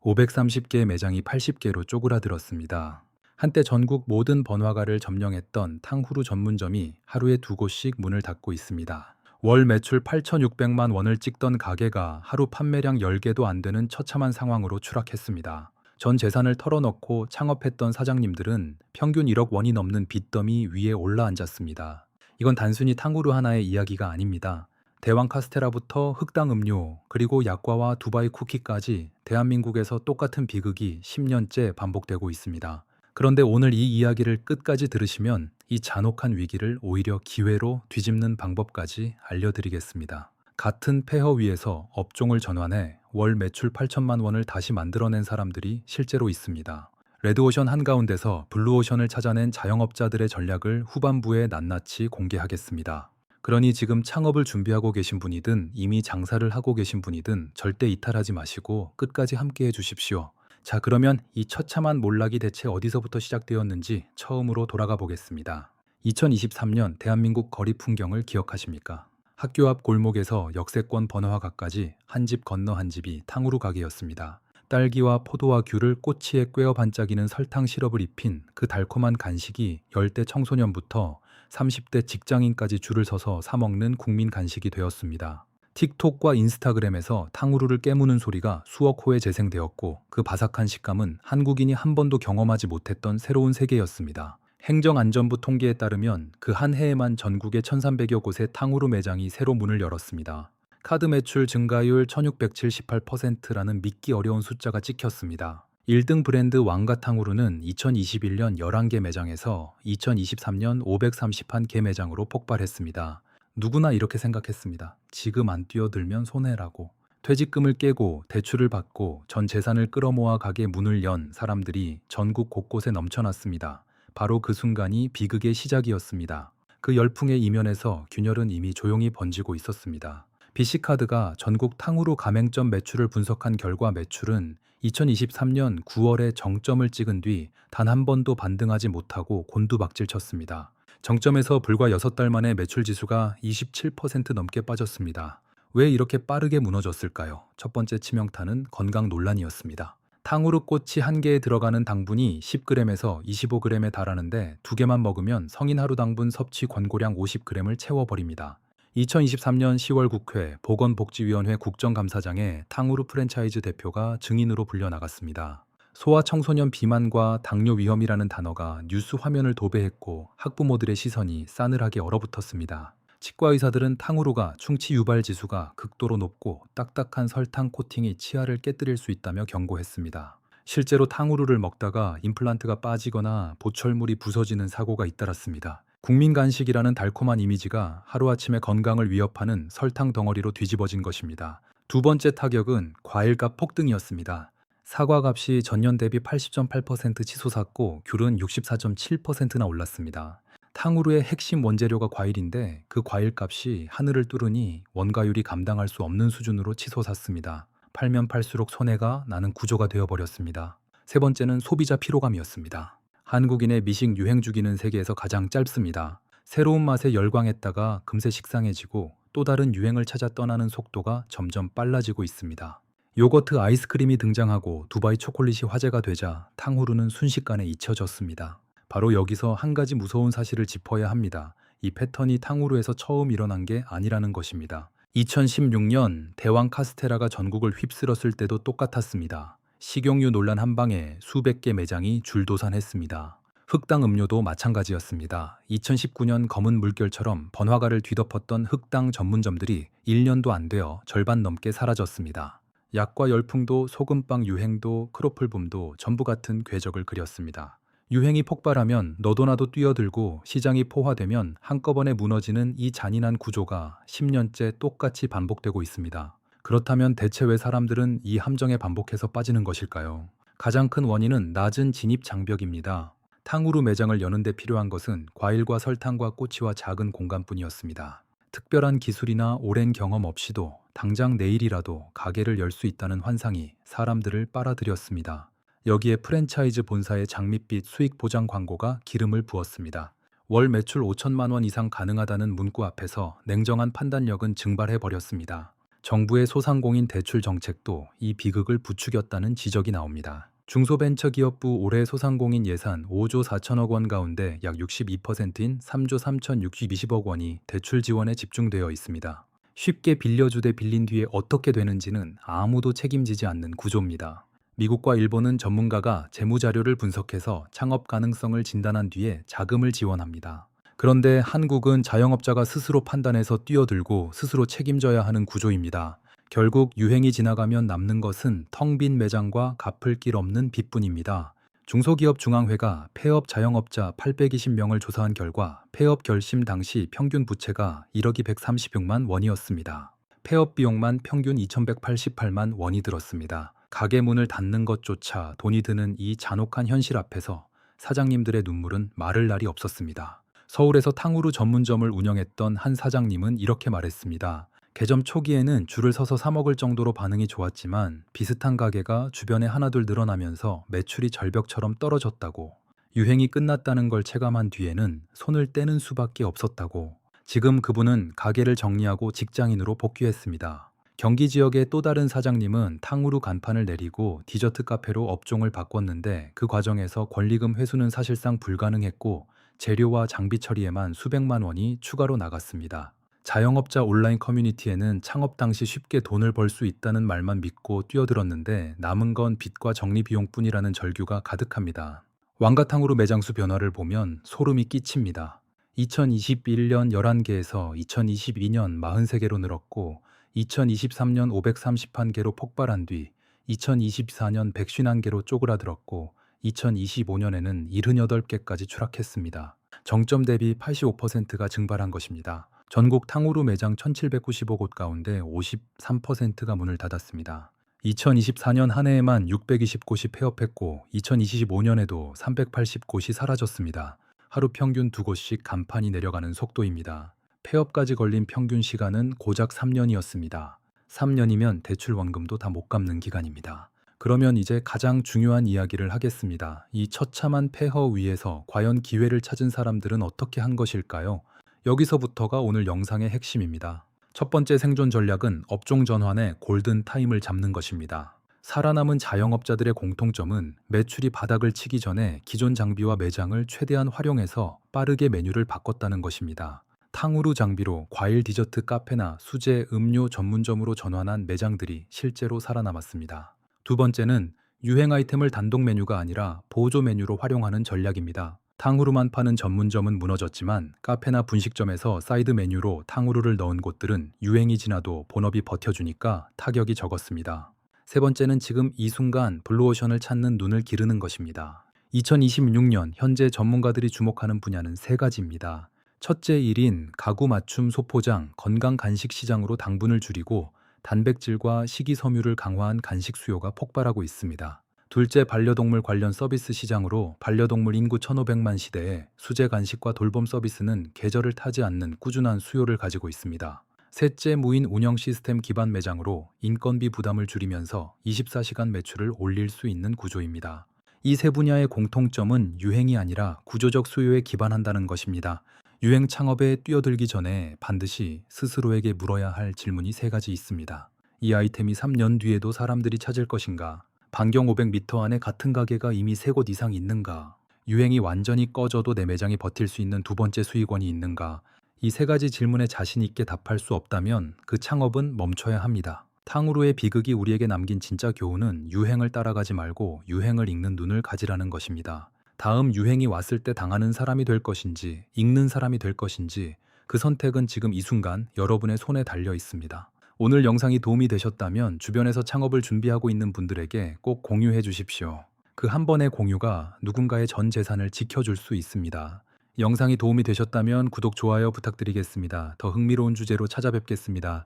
530개 매장이 80개로 쪼그라들었습니다. 한때 전국 모든 번화가를 점령했던 탕후루 전문점이 하루에 2곳씩 문을 닫고 있습니다. 월 매출 8,600만 원을 찍던 가게가 하루 판매량 10개도 안 되는 처참한 상황으로 추락했습니다. 전 재산을 털어넣고 창업했던 사장님들은 평균 1억 원이 넘는 빚더미 위에 올라앉았습니다. 이건 단순히 탕후루 하나의 이야기가 아닙니다. 대왕 카스테라부터 흑당 음료, 그리고 약과와 두바이 쿠키까지 대한민국에서 똑같은 비극이 10년째 반복되고 있습니다. 그런데 오늘 이 이야기를 끝까지 들으시면 이 잔혹한 위기를 오히려 기회로 뒤집는 방법까지 알려드리겠습니다. 같은 폐허 위에서 업종을 전환해 월 매출 8천만 원을 다시 만들어낸 사람들이 실제로 있습니다. 레드오션 한가운데서 블루오션을 찾아낸 자영업자들의 전략을 후반부에 낱낱이 공개하겠습니다. 그러니 지금 창업을 준비하고 계신 분이든 이미 장사를 하고 계신 분이든 절대 이탈하지 마시고 끝까지 함께 해주십시오. 자, 그러면 이 처참한 몰락이 대체 어디서부터 시작되었는지 처음으로 돌아가 보겠습니다. 2023년 대한민국 거리 풍경을 기억하십니까? 학교 앞 골목에서 역세권 번화가까지 한 집 건너 한 집이 탕후루 가게였습니다. 딸기와 포도와 귤을 꼬치에 꿰어 반짝이는 설탕 시럽을 입힌 그 달콤한 간식이 10대 청소년부터 30대 직장인까지 줄을 서서 사 먹는 국민 간식이 되었습니다. 틱톡과 인스타그램에서 탕후루를 깨무는 소리가 수억 호에 재생되었고 그 바삭한 식감은 한국인이 한 번도 경험하지 못했던 새로운 세계였습니다. 행정안전부 통계에 따르면 그 한 해에만 전국에 1,300여 곳의 탕후루 매장이 새로 문을 열었습니다. 카드 매출 증가율 1678%라는 믿기 어려운 숫자가 찍혔습니다. 1등 브랜드 왕가탕후루는 2021년 11개 매장에서 2023년 531개 매장으로 폭발했습니다. 누구나 이렇게 생각했습니다. 지금 안 뛰어들면 손해라고. 퇴직금을 깨고 대출을 받고 전 재산을 끌어모아 가게 문을 연 사람들이 전국 곳곳에 넘쳐났습니다. 바로 그 순간이 비극의 시작이었습니다. 그 열풍의 이면에서 균열은 이미 조용히 번지고 있었습니다. BC카드가 전국 탕후루 가맹점 매출을 분석한 결과 매출은 2023년 9월에 정점을 찍은 뒤 단 한 번도 반등하지 못하고 곤두박질 쳤습니다. 정점에서 불과 6달 만에 매출 지수가 27% 넘게 빠졌습니다. 왜 이렇게 빠르게 무너졌을까요? 첫 번째 치명타는 건강 논란이었습니다. 탕후루 꼬치 한 개에 들어가는 당분이 10g에서 25g에 달하는데 2개만 먹으면 성인 하루 당분 섭취 권고량 50g을 채워버립니다. 2023년 10월 국회 보건복지위원회 국정감사장에 탕후루 프랜차이즈 대표가 증인으로 불려나갔습니다. 소아청소년 비만과 당뇨 위험이라는 단어가 뉴스 화면을 도배했고 학부모들의 시선이 싸늘하게 얼어붙었습니다. 치과 의사들은 탕후루가 충치 유발 지수가 극도로 높고 딱딱한 설탕 코팅이 치아를 깨뜨릴 수 있다며 경고했습니다. 실제로 탕후루를 먹다가 임플란트가 빠지거나 보철물이 부서지는 사고가 잇따랐습니다. 국민 간식이라는 달콤한 이미지가 하루아침에 건강을 위협하는 설탕 덩어리로 뒤집어진 것입니다. 두 번째 타격은 과일값 폭등이었습니다. 사과값이 전년 대비 80.8% 치솟았고 귤은 64.7%나 올랐습니다. 탕후루의 핵심 원재료가 과일인데 그 과일값이 하늘을 뚫으니 원가율이 감당할 수 없는 수준으로 치솟았습니다. 팔면 팔수록 손해가 나는 구조가 되어버렸습니다. 세 번째는 소비자 피로감이었습니다. 한국인의 미식 유행 주기는 세계에서 가장 짧습니다. 새로운 맛에 열광했다가 금세 식상해지고 또 다른 유행을 찾아 떠나는 속도가 점점 빨라지고 있습니다. 요거트 아이스크림이 등장하고 두바이 초콜릿이 화제가 되자 탕후루는 순식간에 잊혀졌습니다. 바로 여기서 한 가지 무서운 사실을 짚어야 합니다. 이 패턴이 탕후루에서 처음 일어난 게 아니라는 것입니다. 2016년 대왕 카스테라가 전국을 휩쓸었을 때도 똑같았습니다. 식용유 논란 한 방에 수백 개 매장이 줄도산했습니다. 흑당 음료도 마찬가지였습니다. 2019년 검은 물결처럼 번화가를 뒤덮었던 흑당 전문점들이 1년도 안 되어 절반 넘게 사라졌습니다. 약과 열풍도 소금빵 유행도 크로플붐도 전부 같은 궤적을 그렸습니다. 유행이 폭발하면 너도나도 뛰어들고 시장이 포화되면 한꺼번에 무너지는 이 잔인한 구조가 10년째 똑같이 반복되고 있습니다. 그렇다면 대체 왜 사람들은 이 함정에 반복해서 빠지는 것일까요? 가장 큰 원인은 낮은 진입 장벽입니다. 탕후루 매장을 여는 데 필요한 것은 과일과 설탕과 꼬치와 작은 공간뿐이었습니다. 특별한 기술이나 오랜 경험 없이도 당장 내일이라도 가게를 열 수 있다는 환상이 사람들을 빨아들였습니다. 여기에 프랜차이즈 본사의 장밋빛 수익 보장 광고가 기름을 부었습니다. 월 매출 5천만 원 이상 가능하다는 문구 앞에서 냉정한 판단력은 증발해버렸습니다. 정부의 소상공인 대출 정책도 이 비극을 부추겼다는 지적이 나옵니다. 중소벤처기업부 올해 소상공인 예산 5조 4천억 원 가운데 약 62%인 3조 3,620억 원이 대출 지원에 집중되어 있습니다. 쉽게 빌려주되 빌린 뒤에 어떻게 되는지는 아무도 책임지지 않는 구조입니다. 미국과 일본은 전문가가 재무자료를 분석해서 창업 가능성을 진단한 뒤에 자금을 지원합니다. 그런데 한국은 자영업자가 스스로 판단해서 뛰어들고 스스로 책임져야 하는 구조입니다. 결국 유행이 지나가면 남는 것은 텅 빈 매장과 갚을 길 없는 빚뿐입니다. 중소기업중앙회가 폐업 자영업자 820명을 조사한 결과 폐업 결심 당시 평균 부채가 1억 236만 원이었습니다. 폐업 비용만 평균 2,188만 원이 들었습니다. 가게 문을 닫는 것조차 돈이 드는 이 잔혹한 현실 앞에서 사장님들의 눈물은 마를 날이 없었습니다. 서울에서 탕후루 전문점을 운영했던 한 사장님은 이렇게 말했습니다. 개점 초기에는 줄을 서서 사 먹을 정도로 반응이 좋았지만 비슷한 가게가 주변에 하나둘 늘어나면서 매출이 절벽처럼 떨어졌다고, 유행이 끝났다는 걸 체감한 뒤에는 손을 떼는 수밖에 없었다고. 지금 그분은 가게를 정리하고 직장인으로 복귀했습니다. 경기 지역의 또 다른 사장님은 탕후루 간판을 내리고 디저트 카페로 업종을 바꿨는데 그 과정에서 권리금 회수는 사실상 불가능했고 재료와 장비 처리에만 수백만 원이 추가로 나갔습니다. 자영업자 온라인 커뮤니티에는 창업 당시 쉽게 돈을 벌 수 있다는 말만 믿고 뛰어들었는데 남은 건 빚과 정리 비용뿐이라는 절규가 가득합니다. 왕가탕후루 매장 수 변화를 보면 소름이 끼칩니다. 2021년 11개에서 2022년 43개로 늘었고 2023년 531개로 폭발한 뒤 2024년 151개로 쪼그라들었고 2025년에는 78개까지 추락했습니다. 정점 대비 85%가 증발한 것입니다. 전국 탕후루 매장 1795곳 가운데 53%가 문을 닫았습니다. 2024년 한 해에만 620곳이 폐업했고 2025년에도 380곳이 사라졌습니다. 하루 평균 2곳씩 간판이 내려가는 속도입니다. 폐업까지 걸린 평균 시간은 고작 3년이었습니다. 3년이면 대출 원금도 다 못 갚는 기간입니다. 그러면 이제 가장 중요한 이야기를 하겠습니다. 이 처참한 폐허 위에서 과연 기회를 찾은 사람들은 어떻게 한 것일까요? 여기서부터가 오늘 영상의 핵심입니다. 첫 번째 생존 전략은 업종 전환의 골든 타임을 잡는 것입니다. 살아남은 자영업자들의 공통점은 매출이 바닥을 치기 전에 기존 장비와 매장을 최대한 활용해서 빠르게 메뉴를 바꿨다는 것입니다. 탕후루 장비로 과일 디저트 카페나 수제 음료 전문점으로 전환한 매장들이 실제로 살아남았습니다. 두 번째는 유행 아이템을 단독 메뉴가 아니라 보조 메뉴로 활용하는 전략입니다. 탕후루만 파는 전문점은 무너졌지만 카페나 분식점에서 사이드 메뉴로 탕후루를 넣은 곳들은 유행이 지나도 본업이 버텨주니까 타격이 적었습니다. 세 번째는 지금 이 순간 블루오션을 찾는 눈을 기르는 것입니다. 2026년 현재 전문가들이 주목하는 분야는 세 가지입니다. 첫째 일인 가구 맞춤 소포장 건강 간식 시장으로 당분을 줄이고 단백질과 식이섬유를 강화한 간식 수요가 폭발하고 있습니다. 둘째, 반려동물 관련 서비스 시장으로 반려동물 인구 1,500만 시대에 수제 간식과 돌봄 서비스는 계절을 타지 않는 꾸준한 수요를 가지고 있습니다. 셋째, 무인 운영 시스템 기반 매장으로 인건비 부담을 줄이면서 24시간 매출을 올릴 수 있는 구조입니다. 이 세 분야의 공통점은 유행이 아니라 구조적 수요에 기반한다는 것입니다. 유행 창업에 뛰어들기 전에 반드시 스스로에게 물어야 할 질문이 세 가지 있습니다. 이 아이템이 3년 뒤에도 사람들이 찾을 것인가? 반경 500m 안에 같은 가게가 이미 3곳 이상 있는가? 유행이 완전히 꺼져도 내 매장이 버틸 수 있는 두 번째 수익원이 있는가? 이 세 가지 질문에 자신 있게 답할 수 없다면 그 창업은 멈춰야 합니다. 탕후루의 비극이 우리에게 남긴 진짜 교훈은 유행을 따라가지 말고 유행을 읽는 눈을 가지라는 것입니다. 다음 유행이 왔을 때 당하는 사람이 될 것인지 읽는 사람이 될 것인지 그 선택은 지금 이 순간 여러분의 손에 달려 있습니다. 오늘 영상이 도움이 되셨다면 주변에서 창업을 준비하고 있는 분들에게 꼭 공유해 주십시오. 그 한 번의 공유가 누군가의 전 재산을 지켜줄 수 있습니다. 영상이 도움이 되셨다면 구독, 좋아요 부탁드리겠습니다. 더 흥미로운 주제로 찾아뵙겠습니다.